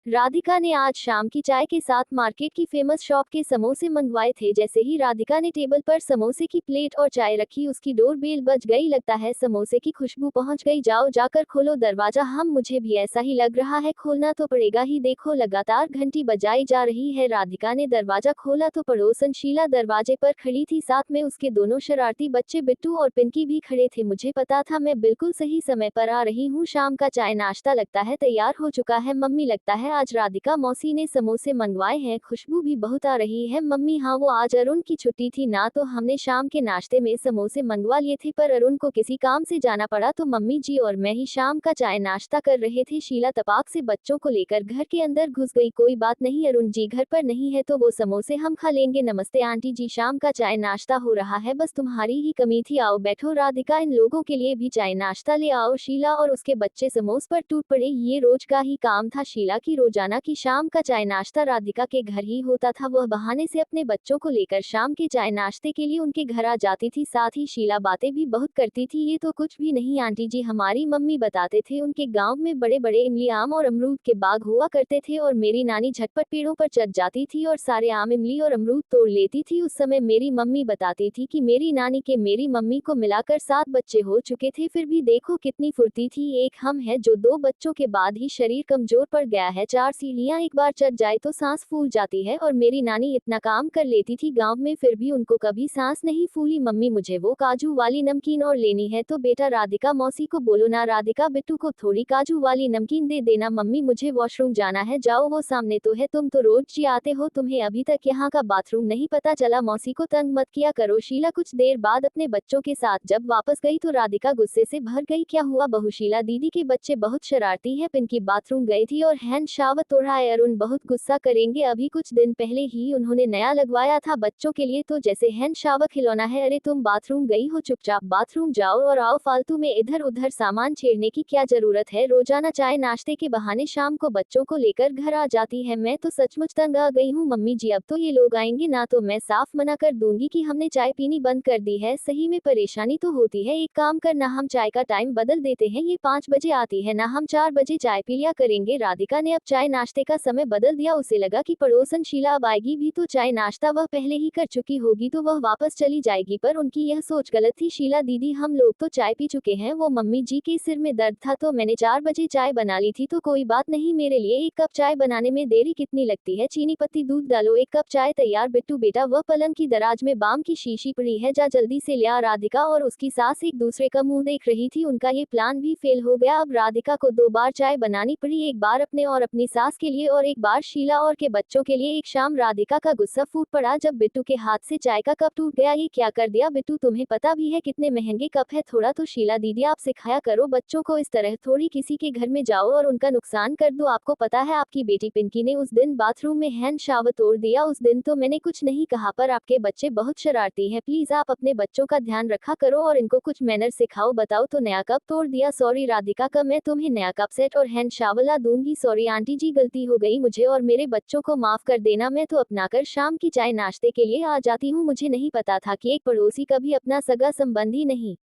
राधिका ने आज शाम की चाय के साथ मार्केट की फेमस शॉप के समोसे मंगवाए थे। जैसे ही राधिका ने टेबल पर समोसे की प्लेट और चाय रखी, उसकी डोरबेल बज गई। लगता है समोसे की खुशबू पहुंच गई। जाओ जाकर खोलो दरवाजा। हम मुझे भी ऐसा ही लग रहा है, खोलना तो पड़ेगा ही। देखो लगातार घंटी बजाई जा रही है। राधिका ने दरवाजा खोला तो पड़ोसन शीला दरवाजे पर खड़ी थी, साथ में उसके दोनों शरारती बच्चे बिट्टू और पिंकी भी खड़े थे। मुझे पता था मैं बिल्कुल सही समय पर आ रही हूँ। शाम का चाय नाश्ता लगता है तैयार हो चुका है। मम्मी, लगता है आज राधिका मौसी ने समोसे मंगवाए हैं, खुशबू भी बहुत आ रही है। मम्मी, हाँ, वो आज अरुण की छुट्टी थी ना, तो हमने शाम के नाश्ते में समोसे मंगवा लिए थे, पर अरुण को किसी काम से जाना पड़ा तो मम्मी जी और मैं ही शाम का चाय नाश्ता कर रहे थे। शीला तपाक से बच्चों को लेकर घर के अंदर घुस गई। कोई बात नहीं, अरुण जी घर पर नहीं है तो वो समोसे हम खा लेंगे। नमस्ते आंटी जी, शाम का चाय नाश्ता हो रहा है, बस तुम्हारी ही कमी थी। आओ बैठो राधिका, इन लोगों के लिए भी चाय नाश्ता ले आओ। शीला और उसके बच्चे समोस पर टूट पड़े। ये रोज का ही काम था शीला की। रोजाना की शाम का चाय नाश्ता राधिका के घर ही होता था। वह बहाने से अपने बच्चों को लेकर शाम के चाय नाश्ते के लिए उनके घर आ जाती थी। साथ ही शीला बातें भी बहुत करती थी। ये तो कुछ भी नहीं आंटी जी, हमारी मम्मी बताते थे उनके गांव में बड़े बड़े इमली, आम और अमरूद के बाग हुआ करते थे और मेरी नानी झटपट पेड़ों पर चढ़ जाती थी और सारे आम, इमली और अमरूद तोड़ लेती थी। उस समय मेरी मम्मी बताती थी कि मेरी नानी के मेरी मम्मी को मिलाकर 7 बच्चे हो चुके थे, फिर भी देखो कितनी फुर्ती थी। एक हम है जो 2 बच्चों के बाद ही शरीर कमजोर पड़ गया है। 4 सीढ़ियां एक बार चढ़ जाए तो सांस फूल जाती है और मेरी नानी इतना काम कर लेती थी गांव में, फिर भी उनको कभी सांस नहीं फूली। मम्मी, मुझे वो काजू वाली नमकीन और लेनी है। तो बेटा राधिका मौसी को बोलो ना, राधिका बिट्टू को थोड़ी काजू वाली नमकीन दे देना। मम्मी, मुझे वॉशरूम जाना है। जाओ, वो सामने तो है, तुम तो रोज जी आते हो, तुम्हें अभी तक यहाँ का बाथरूम नहीं पता चला। मौसी को तंग मत किया करो। शीला कुछ देर बाद अपने बच्चों के साथ जब वापस गई तो राधिका गुस्से से भर गई। क्या हुआ बहू? शीला दीदी के बच्चे बहुत शरारती है। पिंकी बाथरूम गई थी और हैंड शावर तोड़ा है। अरुण बहुत गुस्सा करेंगे, अभी कुछ दिन पहले ही उन्होंने नया लगवाया था बच्चों के लिए, तो जैसे हैंड शावर खिलौना है। अरे तुम बाथरूम गई हो, चुपचाप बाथरूम जाओ और आओ, फालतू में इधर उधर सामान छेड़ने की क्या जरूरत है। रोजाना चाय नाश्ते के बहाने शाम को बच्चों को लेकर घर आ जाती है। मैं तो सचमुच तंग आ गई हूँ मम्मी जी, अब तो ये लोग आएंगे ना तो मैं साफ मना कर दूंगी कि हमने चाय पीनी बंद कर दी है। सही में परेशानी तो होती है। एक काम करना, हम चाय का टाइम बदल देते हैं, ये 5 बजे आती है ना, हम 4 बजे चाय पी लिया करेंगे। राधिका ने अब चाय नाश्ते का समय बदल दिया। उसे लगा कि पड़ोसन शीला अब आएगी भी तो चाय नाश्ता वह पहले ही कर चुकी होगी तो वह वापस चली जाएगी, पर उनकी यह सोच गलत थी। शीला दीदी, हम लोग तो चाय पी चुके हैं। वो मम्मी जी के सिर में दर्द था तो मैंने 4 बजे चाय बना ली थी, तो कोई बात नहीं, मेरे लिए 1 कप चाय बनाने में देरी कितनी लगती है। चीनी पत्ती दूध डालो, 1 कप चाय तैयार। बिट्टू बेटा, वह पलंग की दराज में बाम की शीशी पड़ी है, जा जल्दी से ले आ। राधिका और उसकी सास एक दूसरे का मुंह देख रही थी। उनका ये प्लान भी फेल हो गया। अब राधिका को 2 बार चाय बनानी पड़ी, एक बार अपने और अपनी सास के लिए और एक बार शीला और के बच्चों के लिए। एक शाम राधिका का गुस्सा फूट पड़ा जब बिट्टू के हाथ से चाय का कप टूट गया। ये क्या कर दिया बिट्टू, तुम्हें पता भी है कितने महंगे कप है। थोड़ा तो शीला दीदी आप सिखाया करो बच्चों को, इस तरह थोड़ी किसी के घर में जाओ और उनका नुकसान कर दो। आपको पता है आपकी बेटी पिंकी ने उस दिन बाथरूम में हैंड शावर तोड़ दिया। उस दिन तो मैंने कुछ नहीं कहा, पर आपके बच्चे बहुत शरारती हैं, प्लीज आप अपने बच्चों का ध्यान रखा करो और इनको कुछ मैनर सिखाओ। बताओ तो नया कप तोड़ दिया। सॉरी राधिका का, मैं तुम्हें नया कप सेट और हैंड शावर ला दूंगी। सॉरी आंटी जी, गलती हो गई मुझे और मेरे बच्चों को माफ कर देना। मैं तो अपना कर शाम की चाय नाश्ते के लिए आ जाती हूँ, मुझे नहीं पता था कि एक पड़ोसी कभी अपना सगा संबंधी नहीं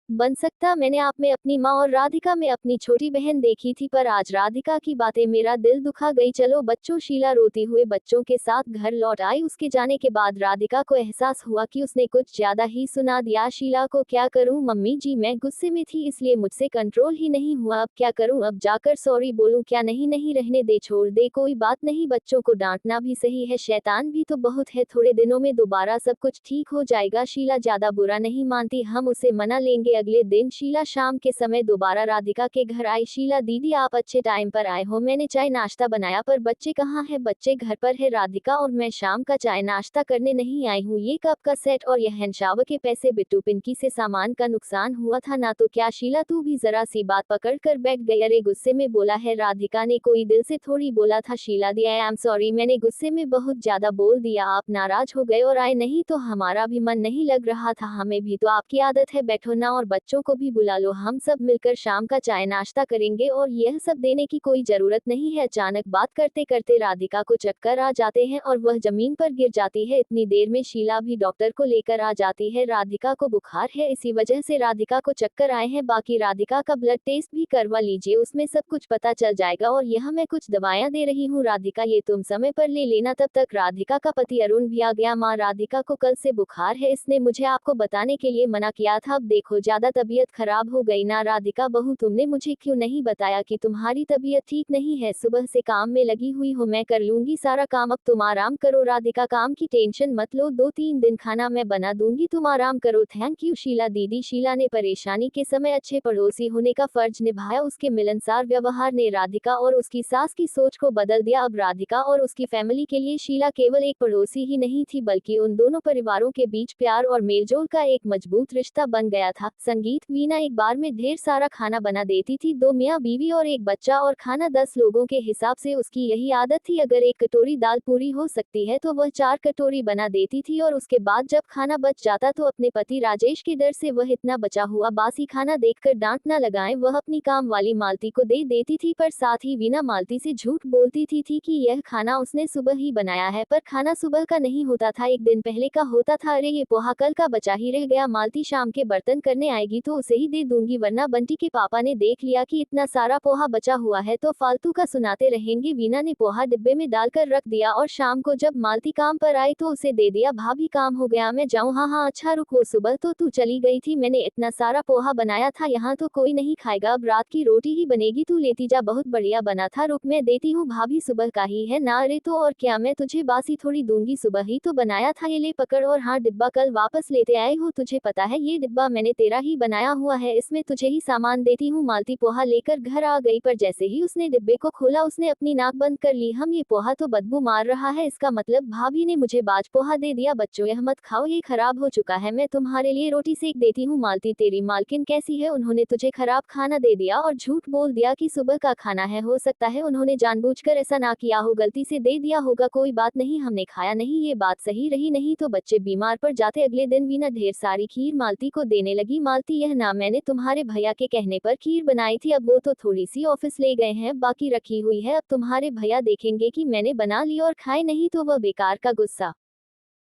बन सकता। मैंने आप में अपनी माँ और राधिका में अपनी छोटी बहन देखी थी, पर आज राधिका की बातें मेरा दिल दुखा गई। चलो बच्चों, शीला रोती हुए बच्चों के साथ घर लौट आई। उसके जाने के बाद राधिका को एहसास हुआ कि उसने कुछ ज्यादा ही सुना दिया। शीला को क्या करूं मम्मी जी, मैं गुस्से में थी इसलिए मुझसे कंट्रोल ही नहीं हुआ। अब क्या करूं, अब जाकर सॉरी बोलूं क्या? नहीं नहीं, रहने दे, छोड़ दे, कोई बात नहीं। बच्चों को डांटना भी सही है, शैतान भी तो बहुत है। थोड़े दिनों में दोबारा सब कुछ ठीक हो जाएगा। शीला ज्यादा बुरा नहीं मानती, हम उसे मना लेंगे। अगले दिन शीला शाम के समय दोबारा राधिका के घर आई। शीला दीदी, आप अच्छे टाइम पर आए हो, मैंने चाय नाश्ता बनाया, पर बच्चे कहाँ है? बच्चे घर पर है राधिका, और मैं शाम का चाय नाश्ता करने नहीं आई हूँ। ये कप का सेट और यह हैंड शावर के पैसे बिट्टू पिंकी से सामान का नुकसान हुआ था ना, तो क्या? शीला तू भी जरा सी बात पकड़ कर बैठ गई। अरे गुस्से में बोला है राधिका ने, कोई दिल से थोड़ी बोला था। शीला दी, आई एम सॉरी, मैंने गुस्से में बहुत ज्यादा बोल दिया, आप नाराज हो गए और आए नहीं तो हमारा भी मन नहीं लग रहा था, हमें भी तो आपकी आदत है बैठो ना और बच्चों को भी बुला लो, हम सब मिलकर शाम का चाय नाश्ता करेंगे और यह सब देने की कोई जरूरत नहीं है। अचानक बात करते करते राधिका को चक्कर आ जाते हैं और वह जमीन पर गिर जाती है। इतनी देर में शीला भी डॉक्टर को लेकर आ जाती है। राधिका को बुखार है, इसी वजह से राधिका को चक्कर आए हैं। बाकी राधिका का ब्लड टेस्ट भी करवा लीजिए, उसमें सब कुछ पता चल जाएगा। और यह मैं कुछ दवाइयां दे रही हूँ राधिका, ये तुम समय पर ले लेना। तब तक राधिका का पति अरुण भी आ गया। माँ, राधिका को कल से बुखार है, इसने मुझे आपको बताने के लिए मना किया था। अब देखो ज्यादा तबीयत खराब हो गई ना। राधिका बहू, तुमने मुझे क्यों नहीं बताया कि तुम्हारी तबीयत ठीक नहीं है? सुबह से काम में लगी हुई हो, मैं कर लूंगी सारा काम, अब तुम आराम करो। राधिका, काम की टेंशन मत लो, 2-3 दिन खाना मैं बना दूंगी, तुम आराम करो। थैंक यू शीला दीदी। शीला ने परेशानी के समय अच्छे पड़ोसी होने का फर्ज निभाया। उसके मिलनसार व्यवहार ने राधिका और उसकी सास की सोच को बदल दिया। अब राधिका और उसकी फैमिली के लिए शीला केवल एक पड़ोसी ही नहीं थी, बल्कि उन दोनों परिवारों के बीच प्यार और मेलजोल का एक मजबूत रिश्ता बन गया था। संगीत, वीना एक बार में ढेर सारा खाना बना देती थी, 2 मियाँ बीवी और एक बच्चा, और खाना 10 लोगों के हिसाब से उसकी यही आदत थी। अगर एक कटोरी दाल पूरी हो सकती है तो वह 4 कटोरी बना देती थी। और उसके बाद जब खाना बच जाता तो अपने पति राजेश के डर से वह इतना बचा हुआ बासी खाना देखकर डांट न लगाए, वह अपनी काम वाली मालती को दे देती थी। पर साथ ही वीना मालती से झूठ बोलती थी कि यह खाना उसने सुबह ही बनाया है, पर खाना सुबह का नहीं होता था, एक दिन पहले का होता था। अरे ये पोहा कल का बचा ही रह गया, मालती शाम के बर्तन करने आएगी तो उसे ही दे दूंगी, वरना बंटी के पापा ने देख लिया कि इतना सारा पोहा बचा हुआ है तो फालतू का सुनाते रहेंगे। वीना ने पोहा डिब्बे में डालकर रख दिया और शाम को जब मालती काम पर आई तो उसे दे दिया। भाभी काम हो गया, मैं जाऊँ? हाँ हाँ अच्छा रुक, वो सुबह तो तू चली गई थी, मैंने इतना सारा पोहा बनाया था, यहाँ तो कोई नहीं खाएगा, अब रात की रोटी ही बनेगी, तू लेती जा, बहुत बढ़िया बना था, रुक मैं देती हूँ। भाभी सुबह का ही है ना? अरे तो और क्या, मैं तुझे बासी थोड़ी दूंगी, सुबह ही तो बनाया था, ये ले पकड़। और हाँ, डिब्बा कल वापस लेते आए हो, तुझे पता है ये डिब्बा मैंने तेरा ही बनाया हुआ है, इसमें तुझे ही सामान देती हूँ। मालती पोहा लेकर घर आ गई, पर जैसे ही उसने डिब्बे को खोला उसने अपनी नाक बंद कर ली। हम, ये पोहा तो बदबू मार रहा है, इसका मतलब भाभी ने मुझे बाज पोहा दे दिया। बच्चों यह मत खाओ, ये खराब हो चुका है, मैं तुम्हारे लिए रोटी सेक देती हूँ। मालती, तेरी मालकिन कैसी है, उन्होंने तुझे खराब खाना दे दिया और झूठ बोल दिया कि सुबह का खाना है, हो सकता है उन्होंने जानबूझकर ऐसा ना किया हो, गलती से दे दिया होगा, कोई बात नहीं, हमने खाया नहीं, ये बात सही रही, नहीं तो बच्चे बीमार पड़ जाते। अगले दिन वीना ढेर सारी खीर मालती को देने लगी। मालती, यह ना मैंने तुम्हारे भैया के कहने पर खीर बनाई थी, अब वो तो थोड़ी सी ऑफिस ले गए हैं, बाकी रखी हुई है, अब तुम्हारे भैया देखेंगे कि मैंने बना ली और खाए नहीं तो वह बेकार का गुस्सा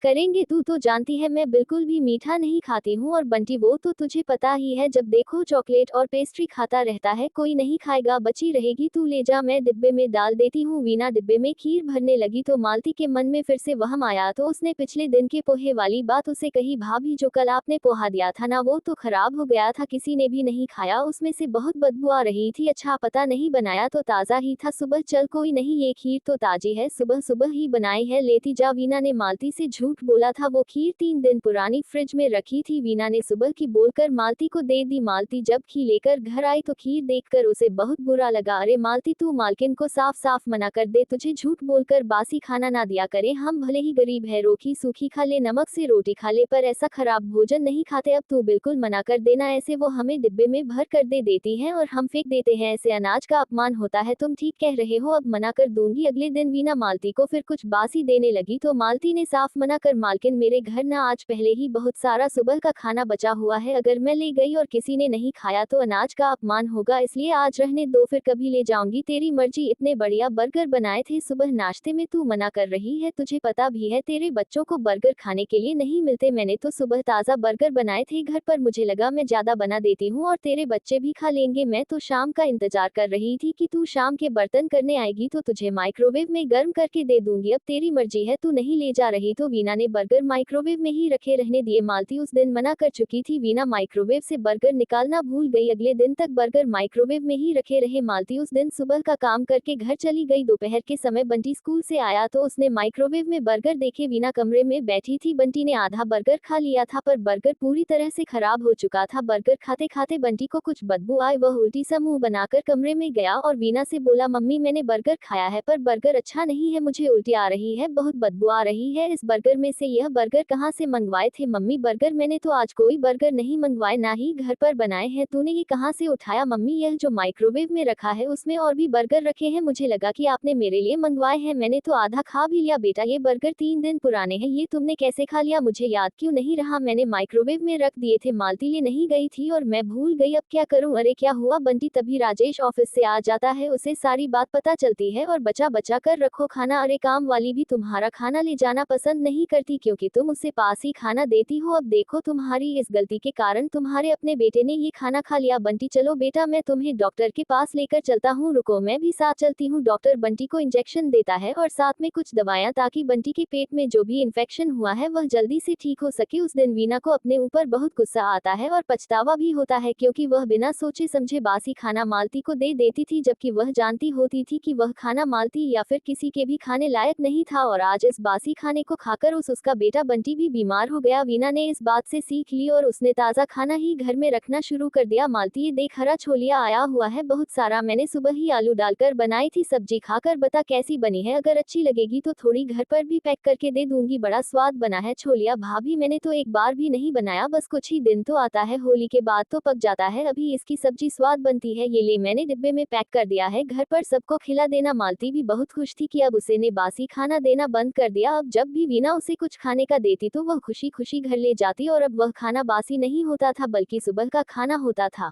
करेंगे। तू तो जानती है मैं बिल्कुल भी मीठा नहीं खाती हूँ, और बंटी वो तो तुझे पता ही है, जब देखो चॉकलेट और पेस्ट्री खाता रहता है, कोई नहीं खाएगा, बची रहेगी, तू ले जा, मैं डिब्बे में डाल देती हूँ। वीना डिब्बे में खीर भरने लगी तो मालती के मन में फिर से वहम आया, तो उसने पिछले दिन के पोहे वाली बात उसे कही। भाभी, जो कल आपने पोहा दिया था ना, वो तो खराब हो गया था, किसी ने भी नहीं खाया, उसमें से बहुत बदबू आ रही थी। अच्छा, पता नहीं, बनाया तो ताज़ा ही था, सुबह चल कोई नहीं, ये खीर तो ताजी है, सुबह सुबह ही बनाई है, लेती जा। वीना ने मालती से झूठ बोला था, वो खीर 3 दिन पुरानी फ्रिज में रखी थी। वीना ने सुबह की बोलकर मालती को दे दी। मालती जब खीर लेकर घर आई तो खीर देखकर उसे बहुत बुरा लगा। अरे मालती, तू मालकिन को साफ साफ मना कर दे, तुझे झूठ बोलकर बासी खाना ना दिया करे, हम भले ही गरीब है, रोटी सूखी खा ले, नमक से रोटी खा ले, पर ऐसा खराब भोजन नहीं खाते, अब तू बिल्कुल मना कर देना, ऐसे वो हमें डिब्बे में भर कर दे देती हैं और हम फेंक देते हैं, ऐसे अनाज का अपमान होता है, तुम ठीक कह रहे हो, अब मना कर दूंगी। अगले दिन वीना मालती को फिर कुछ बासी देने लगी तो मालती ने साफ मना कर, मालकिन मेरे घर ना, आज पहले ही बहुत सारा सुबह का खाना बचा हुआ है, अगर मैं ले गई और किसी ने नहीं खाया तो अनाज का अपमान होगा, इसलिए आज रहने दो, फिर कभी ले जाऊंगी, तेरी मर्जी। इतने बढ़िया बर्गर बनाए थे सुबह नाश्ते में, तू मना कर रही है, तुझे पता भी है तेरे बच्चों को बर्गर खाने के लिए नहीं मिलते, मैंने तो सुबह ताज़ा बर्गर बनाए थे घर पर, मुझे लगा मैं ज्यादा बना देती हूँ और तेरे बच्चे भी खा लेंगे, मैं तो शाम का इंतजार कर रही थी कि तू शाम के बर्तन करने आएगी तो तुझे माइक्रोवेव में गर्म करके दे दूंगी, अब तेरी मर्जी है, तू नहीं ले जा रही तो। वीना ने बर्गर माइक्रोवेव में ही रखे रहने दिए। मालती उस दिन मना कर चुकी थी, वीना माइक्रोवेव से बर्गर निकालना भूल गई, अगले दिन तक बर्गर माइक्रोवेव में ही रखे रहे। मालती उस दिन सुबह का काम करके घर चली गई। दोपहर के समय बंटी स्कूल से आया तो उसने माइक्रोवेव में बर्गर देखे। वीना कमरे में बैठी थी, बंटी ने आधा बर्गर खा लिया था पर बर्गर पूरी तरह से खराब हो चुका था। बर्गर खाते खाते बंटी को कुछ बदबू आई, वह उल्टी सा मुंह बनाकर कमरे में गया और वीना से बोला, मम्मी मैंने बर्गर खाया है पर बर्गर अच्छा नहीं है, मुझे उल्टी आ रही है, बहुत बदबू आ रही है, इस बर्गर बर्गर में से यह बर्गर कहाँ से मंगवाए थे? मम्मी, बर्गर मैंने तो आज कोई बर्गर नहीं मंगवाए, ना ही घर पर बनाए हैं। तूने ये कहाँ से उठाया? मम्मी, यह जो माइक्रोवेव में रखा है उसमें और भी बर्गर रखे हैं, मुझे लगा कि आपने मेरे लिए मंगवाए हैं। मैंने तो आधा खा भी लिया। बेटा, ये बर्गर 3 दिन पुराने हैं, ये तुमने कैसे खा लिया? मुझे याद क्यों नहीं रहा? मैंने माइक्रोवेव में रख दिए थे। मालती ले नहीं गई थी और मैं भूल गई, अब क्या करूं? अरे क्या हुआ बंटी? तभी राजेश ऑफिस से आ जाता है, उसे सारी बात पता चलती है और बचा बचा कर रखो खाना। अरे काम वाली भी तुम्हारा खाना ले जाना पसंद नहीं करती क्योंकि तुम उसे पास ही खाना देती हो। अब देखो, तुम्हारी इस गलती के कारण तुम्हारे अपने बेटे ने ये खाना खा लिया। बंटी, चलो बेटा, मैं तुम्हें डॉक्टर के पास लेकर चलता हूँ। रुको, मैं भी साथ चलती हूँ। डॉक्टर बंटी को इंजेक्शन देता है और साथ में कुछ दवाइयाँ, ताकि बंटी के पेट में जो भी इन्फेक्शन हुआ है वह जल्दी से ठीक हो सके। उस दिन वीना को अपने ऊपर बहुत गुस्सा आता है और पछतावा भी होता है क्योंकि वह बिना सोचे समझे बासी खाना मालती को दे देती थी, जबकि वह जानती होती थी कि वह खाना मालती या फिर किसी के भी खाने लायक नहीं था। और आज इस बासी खाने को खाकर उसका बेटा बंटी भी बीमार हो गया। वीना ने इस बात से सीख ली और उसने ताज़ा खाना ही घर में रखना शुरू कर दिया। मालती, ये देख, हरा छोलिया आया हुआ है बहुत सारा, मैंने सुबह ही आलू डालकर बनाई थी सब्जी, खाकर बता कैसी बनी है। अगर अच्छी लगेगी तो थोड़ी घर पर भी पैक करके दे दूंगी, बड़ा स्वाद बना है छोलिया। भाभी, मैंने तो एक बार भी नहीं बनाया, बस कुछ ही दिन तो आता है, होली के बाद तो पक जाता है, अभी इसकी सब्जी स्वाद बनती है। ये ले, मैंने डिब्बे में पैक कर दिया है, घर पर सबको खिला देना। मालती भी बहुत खुश थी कि अब उसे ने बासी खाना देना बंद कर दिया। अब जब भी वीना उसे कुछ खाने का देती तो वह खुशी खुशी घर ले जाती और अब वह खाना बासी नहीं होता था बल्कि सुबह का खाना होता था,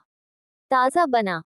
ताज़ा बना।